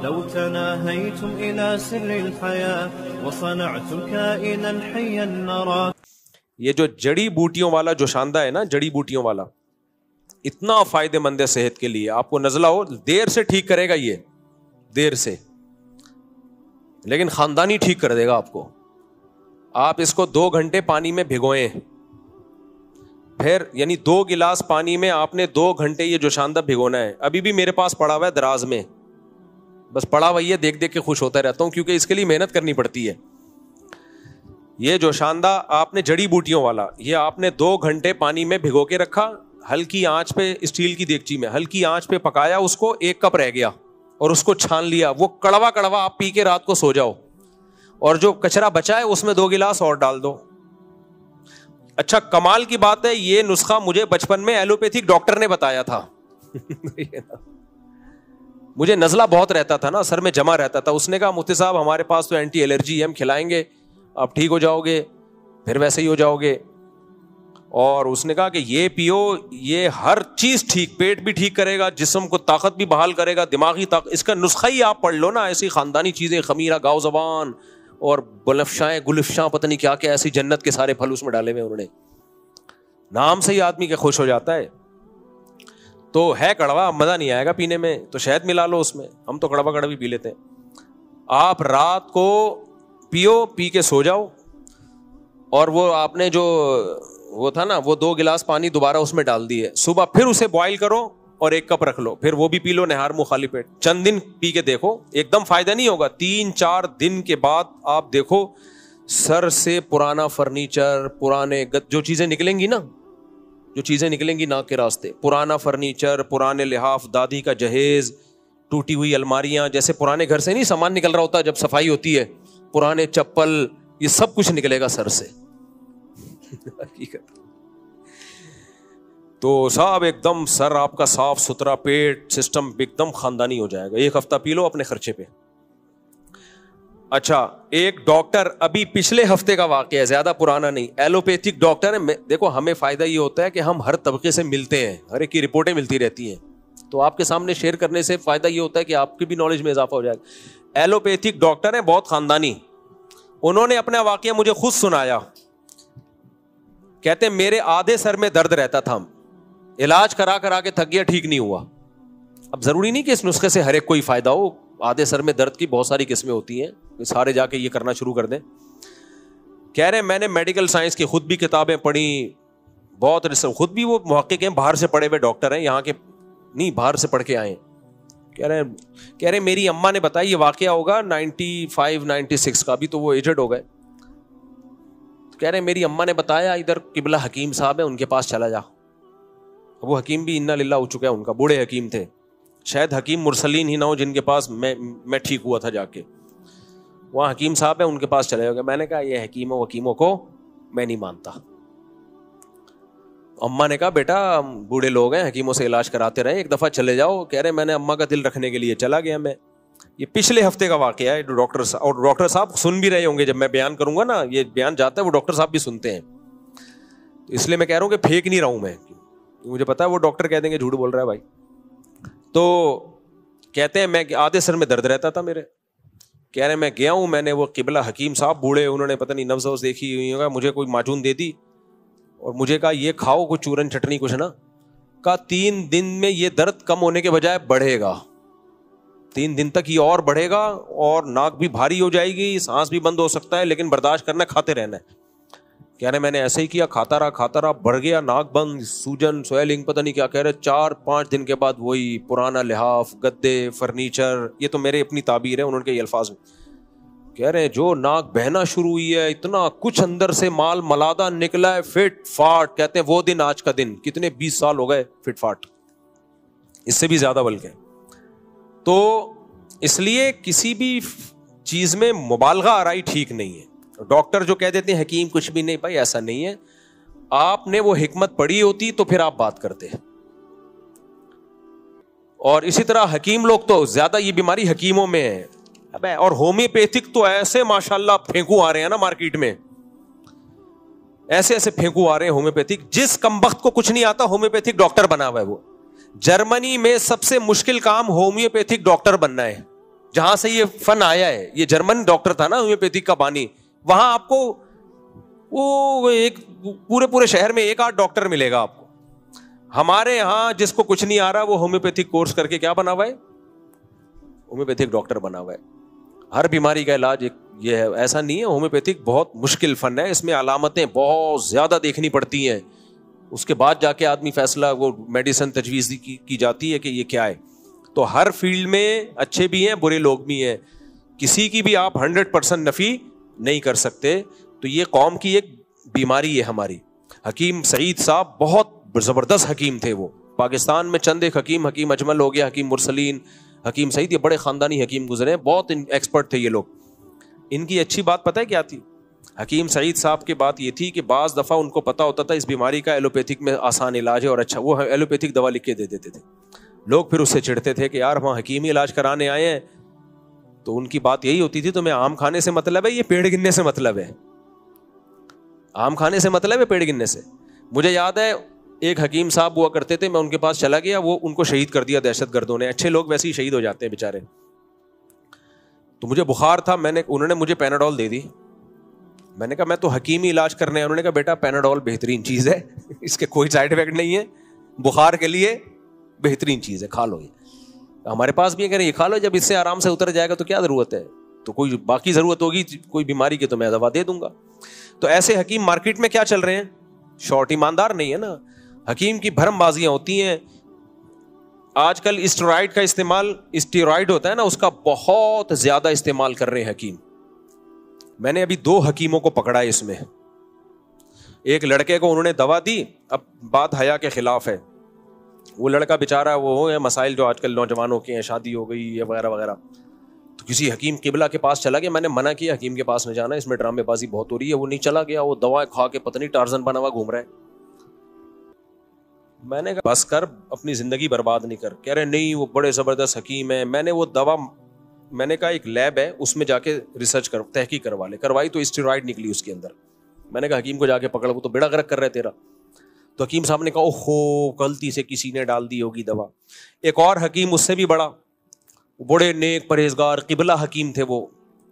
لو تناهيتم إلى سر الحياة وصنعتم كائنا حيا نرى. یہ جو جڑی بوٹیوں والا جو شاندہ ہے نا، جڑی بوٹیوں والا اتنا فائدے مند ہے صحت کے لیے. آپ کو نزلہ ہو دیر سے ٹھیک کرے گا، یہ دیر سے، لیکن خاندانی ٹھیک کر دے گا آپ کو. آپ اس کو 2 گھنٹے پانی میں بھگوئیں، پھر یعنی 2 گلاس پانی میں آپ نے 2 گھنٹے یہ جو شاندہ بھگونا ہے. ابھی بھی میرے پاس پڑا ہوا ہے دراز میں، بس پڑا ہوا ہے، دیکھ دیکھ کے خوش ہوتا رہتا ہوں کیونکہ اس کے لیے محنت کرنی پڑتی ہے. یہ جو شاندہ آپ نے جڑی بوٹیوں والا، یہ آپ نے 2 گھنٹے پانی میں بھگو کے رکھا، ہلکی آنچ پہ، اسٹیل کی دیگچی میں ہلکی آنچ پہ پکایا اس کو، 1 کپ رہ گیا اور اس کو چھان لیا. وہ کڑوا کڑوا آپ پی کے رات کو سو جاؤ، اور جو کچرا بچا ہے اس میں 2 گلاس اور ڈال دو. اچھا کمال کی بات ہے، یہ نسخہ مجھے بچپن میں ایلوپیتھک ڈاکٹر نے بتایا تھا. مجھے نزلہ بہت رہتا تھا نا، سر میں جمع رہتا تھا. اس نے کہا مفتی صاحب ہمارے پاس تو اینٹی الرجی ہے، ہم کھلائیں گے، آپ ٹھیک ہو جاؤ گے، پھر ویسے ہی ہو جاؤ گے. اور اس نے کہا کہ یہ پیو، یہ ہر چیز ٹھیک، پیٹ بھی ٹھیک کرے گا، جسم کو طاقت بھی بحال کرے گا، دماغی طاقت. اس کا نسخہ ہی آپ پڑھ لو نا، ایسی خاندانی چیزیں، خمیرہ، گاؤ زبان اور بلفشائیں گلفشاں، پتہ نہیں کیا کیا ایسی جنت کے سارے پھل اس میں ڈالے ہوئے انہوں نے. نام سے ہی آدمی کے خوش ہو جاتا ہے. تو ہے کڑوا، مزہ نہیں آئے گا پینے میں، تو شہد ملا لو اس میں. ہم تو کڑوا کڑوا بھی پی لیتے ہیں. آپ رات کو پیو، پی کے سو جاؤ، اور وہ آپ نے جو وہ تھا نا، وہ 2 گلاس پانی دوبارہ اس میں ڈال دیے. صبح پھر اسے بوائل کرو اور 1 کپ رکھ لو، پھر وہ بھی پی لو نہار منہ خالی پیٹ. چند دن پی کے دیکھو، ایک دم فائدہ نہیں ہوگا. 3-4 دن کے بعد آپ دیکھو سر سے پرانا فرنیچر، پرانے جو چیزیں نکلیں گی نا، جو چیزیں نکلیں گی ناک کے راستے، پرانا فرنیچر، پرانے لحاف، دادی کا جہیز، ٹوٹی ہوئی الماریاں، جیسے پرانے گھر سے نہیں سامان نکل رہا ہوتا جب صفائی ہوتی ہے، پرانے چپل، یہ سب کچھ نکلے گا سر سے. تو صاحب ایک دم سر آپ کا صاف ستھرا، پیٹ سسٹم ایک دم خاندانی ہو جائے گا. 1 ہفتہ پی لو اپنے خرچے پہ. اچھا ایک ڈاکٹر، ابھی پچھلے ہفتے کا واقعہ ہے، زیادہ پرانا نہیں، ایلوپیتھک ڈاکٹر ہے. دیکھو ہمیں فائدہ یہ ہوتا ہے کہ ہم ہر طبقے سے ملتے ہیں، ہر ایک کی رپورٹیں ملتی رہتی ہیں، تو آپ کے سامنے شیئر کرنے سے فائدہ یہ ہوتا ہے کہ آپ کی بھی نالج میں اضافہ ہو جائے گا. ایلوپیتھک ڈاکٹر ہیں، بہت خاندانی. انہوں نے اپنا واقعہ مجھے خود سنایا. کہتے ہیں میرے آدھے سر میں درد رہتا تھا، علاج کرا کرا کے تھک گیا، ٹھیک نہیں ہوا. اب ضروری نہیں کہ اس نسخے سے ہر ایک کوئی فائدہ ہو. آدھے سر میں درد کی بہت ساری قسمیں ہوتی ہیں، سارے جا کے یہ کرنا شروع کر دیں. کہہ رہے ہیں میں نے میڈیکل سائنس کی خود بھی کتابیں پڑھی، بہت خود بھی وہ محقق ہیں، باہر سے پڑھے ہوئے ڈاکٹر ہیں، یہاں کے نہیں، باہر سے پڑھ کے آئے. کہہ رہے میری اماں نے بتایا، یہ واقعہ ہوگا 95-96 کا، ابھی تو وہ ایجڈ ہو گئے. کہہ رہے میری اماں نے بتایا ادھر قبلہ حکیم صاحب ہے، ان کے پاس چلا جا. وہ حکیم بھی انا للہ ہو چکا ہے، ان کا بوڑھے حکیم تھے، شاید حکیم مرسلین ہی نہ ہو جن کے پاس میں ٹھیک ہوا تھا جا کے. وہاں حکیم صاحب ہے، ان کے پاس چلے گا. میں نے کہا یہ حکیموں وکیموں کو میں نہیں مانتا. اماں نے کہا بیٹا بوڑھے لوگ ہیں، حکیموں سے علاج کراتے رہے، ایک دفعہ چلے جاؤ. کہہ رہے میں نے اماں کا دل رکھنے کے لیے چلا گیا. میں یہ پچھلے ہفتے کا واقعہ ہے. ڈاکٹر صاحب سن بھی رہے ہوں گے، جب میں بیان کروں گا نا، یہ بیان جاتا ہے وہ ڈاکٹر صاحب بھی سنتے ہیں، تو اس لیے میں کہہ رہا ہوں کہ پھینک نہیں رہا ہوں میں، مجھے پتا ہے وہ ڈاکٹر کہہ دیں گے جھوٹ بول رہا ہے بھائی. تو کہتے ہیں میں آدھے سر میں درد رہتا تھا میرے. کہہ رہے میں گیا ہوں، میں نے وہ قبلہ حکیم صاحب بوڑھے، انہوں نے پتہ نہیں نبض وبض دیکھی ہوئی ہوگا، مجھے کوئی معجون دے دی اور مجھے کہا یہ کھاؤ کچھ چورن چٹنی کچھ نا. کہا 3 دن میں یہ درد کم ہونے کے بجائے بڑھے گا، 3 دن تک یہ اور بڑھے گا اور ناک بھی بھاری ہو جائے گی، سانس بھی بند ہو سکتا ہے، لیکن برداشت کرنا، کھاتے رہنا ہے. کہہ رہے میں نے ایسے ہی کیا، کھاتا رہا، بڑھ گیا، ناک بند، سوجن، سویلنگ، پتہ نہیں کیا. کہہ رہے 4-5 دن کے بعد وہی پرانا لحاف، گدے، فرنیچر. یہ تو میرے اپنی تعبیر ہے، انہوں نے یہ الفاظ میں. کہہ رہے جو ناک بہنا شروع ہوئی ہے، اتنا کچھ اندر سے مال ملادہ نکلا ہے، فٹ فاٹ. کہتے ہیں وہ دن آج کا دن، کتنے 20 سال ہو گئے فٹ فاٹ، اس سے بھی زیادہ بلکہ. تو اس لیے کسی بھی چیز میں مبالغہ آرائی ٹھیک نہیں ہے. ڈاکٹر جو کہہ دیتے ہیں حکیم کچھ بھی نہیں، بھائی ایسا نہیں ہے. آپ نے وہ حکمت پڑھی ہوتی تو پھر آپ بات کرتے. اور اسی طرح حکیم لوگ تو زیادہ یہ بیماری حکیموں میں ہے. اور ہومیوپیتھک تو ایسے ماشاءاللہ پھینکو آ رہے ہیں نا مارکیٹ میں، ایسے ایسے پھینکو آ رہے ہیں ہومیوپیتھک. جس کمبخت کو کچھ نہیں آتا ہومیوپیتھک ڈاکٹر بنا ہوا ہے وہ. جرمنی میں سب سے مشکل کام ہومیوپیتھک ڈاکٹر بننا ہے. جہاں سے یہ فن آیا ہے, یہ جرمن ڈاکٹر تھا نا ہومیوپیتھک کا بانی, وہاں آپ کو وہ ایک پورے شہر میں 1-8 ڈاکٹر ملے گا آپ کو. ہمارے یہاں جس کو کچھ نہیں آ رہا وہ ہومیوپیتھک کورس کر کے کیا بنا ہوا ہے, ہومیوپیتھک ڈاکٹر بنا ہوا ہے. ہر بیماری کا علاج یہ ہے, ایسا نہیں ہے. ہومیوپیتھک بہت مشکل فن ہے, اس میں علامتیں بہت زیادہ دیکھنی پڑتی ہیں, اس کے بعد جا کے آدمی فیصلہ, وہ میڈیسن تجویز کی جاتی ہے کہ یہ کیا ہے. تو ہر فیلڈ میں اچھے بھی ہیں برے لوگ بھی ہیں, کسی کی بھی آپ 100% نفی نہیں کر سکتے. تو یہ قوم کی ایک بیماری ہے ہماری. حکیم سعید صاحب بہت زبردست حکیم تھے. وہ پاکستان میں چند ایک حکیم اجمل ہو گیا, حکیم مرسلین, حکیم سعید, یہ بڑے خاندانی حکیم گزرے, بہت ایکسپرٹ تھے یہ لوگ. ان کی اچھی بات پتہ ہے کیا تھی؟ حکیم سعید صاحب کی بات یہ تھی کہ بعض دفعہ ان کو پتا ہوتا تھا اس بیماری کا ایلوپیتھک میں آسان علاج ہے اور اچھا, وہ ایلوپیتھک دوا لکھ کے دے دیتے تھے. لوگ پھر اس سے چڑھتے تھے کہ یار وہاں حکیمی علاج کرانے آئے ہیں. تو ان کی بات یہی ہوتی تھی تمہیں آم کھانے سے مطلب ہے, یہ پیڑ گننے سے مطلب ہے. آم کھانے سے مطلب ہے پیڑ گننے سے. مجھے یاد ہے ایک حکیم صاحب ہوا کرتے تھے, میں ان کے پاس چلا گیا, وہ ان کو شہید کر دیا دہشت گردوں نے. اچھے لوگ ویسے ہی شہید ہو جاتے ہیں بیچارے. تو مجھے بخار تھا, انہوں نے مجھے پیناڈول دے دی. میں نے کہا میں تو حکیمی علاج کرنے ہیں. انہوں نے کہا بیٹا پیناڈول بہترین چیز ہے, اس کے کوئی سائڈ افیکٹ نہیں ہے, بخار کے لیے بہترین چیز ہے, کھا لو. یہ ہمارے پاس بھی ہے کہ یہ کھا لو, جب اس سے آرام سے اتر جائے گا تو کیا ضرورت ہے, تو کوئی باقی ضرورت ہوگی کوئی بیماری کی تو میں دوا دے دوں گا. تو ایسے حکیم مارکیٹ میں کیا چل رہے ہیں, شارٹ, ایماندار نہیں ہے نا. حکیم کی بھرم بازیاں ہوتی ہیں. آج کل اسٹیرائڈ کا استعمال, اسٹیرائڈ ہوتا ہے نا, اس کا بہت زیادہ استعمال کر رہے ہیں حکیم. میں نے ابھی 2 حکیموں کو پکڑا ہے اس میں. ایک لڑکے کو انہوں نے دوا دی, اب بات حیا کے خلاف ہے, وہ لڑکا بیچارہ وہ ہے مسائل جو آج کل نوجوانوں کے ہیں, شادی ہو گئی یہ وغیرہ وغیرہ, تو کسی حکیم قبلہ کے پاس چلا گیا. میں نے منع کیا حکیم کے پاس نہ جانا, اس میں ڈرامے بازی بہت ہو رہی ہے. وہ نہیں چلا گیا, وہ دوائیں کھا کے پتہ نہیں ٹارزن بنا ہوا گھوم رہا ہے. میں نے کہا بس کر, اپنی زندگی برباد نہیں کر. کہہ رہے نہیں وہ بڑے زبردست حکیم ہیں. میں نے وہ دوا, میں نے کہا ایک لیب ہے اس میں جا کے ریسرچ کر, تحقیق کروا لے. کروائی تو اسٹیرائڈ نکلی اس کے اندر. میں نے کہا حکیم کو جا کے پکڑ, وہ تو بیڑا غرق کر رہے تیرا. تو حکیم صاحب نے کہا اوہو غلطی سے کسی نے ڈال دی ہوگی دوا. ایک اور حکیم اس سے بھی بڑا, بڑے نیک پرہیزگار قبلہ حکیم تھے, وہ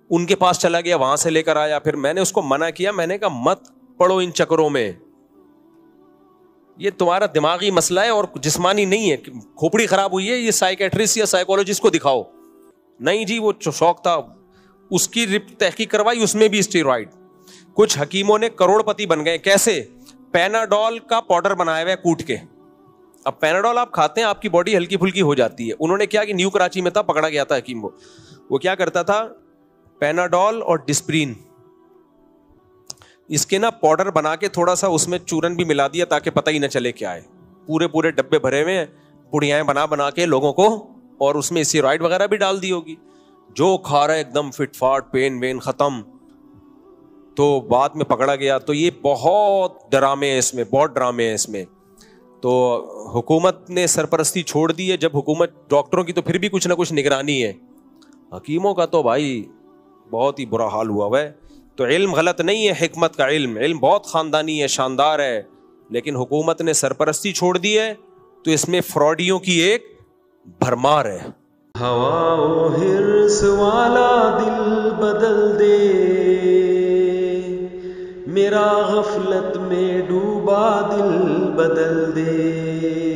ان کے پاس چلا گیا, وہاں سے لے کر آیا. پھر میں نے اس کو منع کیا, میں نے کہا مت پڑھو ان چکروں میں, یہ تمہارا دماغی مسئلہ ہے اور جسمانی نہیں ہے. کھوپڑی خراب ہوئی ہے, یہ سائیکیٹرسٹ یا سائیکولوجسٹ کو دکھاؤ. نہیں جی وہ شوق تھا, اس کی تحقیق کروائی, اس میں بھی اسٹیرائڈ. کچھ حکیموں نے کروڑ پتی بن گئے. کیسے؟ پیناڈول کا پاؤڈر بنایا ہوا ہے کوٹ کے. اب پیناڈول آپ کھاتے ہیں, آپ کی باڈی ہلکی پھلکی ہو جاتی ہے. انہوں نے کیا کہ نیو کراچی میں تھا, پکڑا گیا تھا حکیم. وہ کیا کرتا تھا, پیناڈول اور ڈسپرین اس کے نا پاؤڈر بنا کے تھوڑا سا اس میں چورن بھی ملا دیا تاکہ پتہ ہی نہ چلے کیا ہے. پورے ڈبے بھرے ہوئے ہیں, پڑیاں بنا کے لوگوں کو, اور اس میں اسٹیرائڈ وغیرہ بھی ڈال دی ہوگی. جو کھا رہا ہے ایک دم فٹ فاٹ, پین وین ختم. تو بعد میں پکڑا گیا. تو یہ بہت ڈرامے ہیں اس میں, بہت ڈرامے ہیں اس میں. تو حکومت نے سرپرستی چھوڑ دی ہے. جب حکومت, ڈاکٹروں کی تو پھر بھی کچھ نہ کچھ نگرانی ہے, حکیموں کا تو بھائی بہت ہی برا حال ہوا ہے. تو علم غلط نہیں ہے, حکمت کا علم بہت خاندانی ہے, شاندار ہے, لیکن حکومت نے سرپرستی چھوڑ دی ہے تو اس میں فراڈیوں کی ایک بھرمار ہے. ہوا و حرص والا دل بدل دے, میرا غفلت میں ڈوبا دل بدل دے.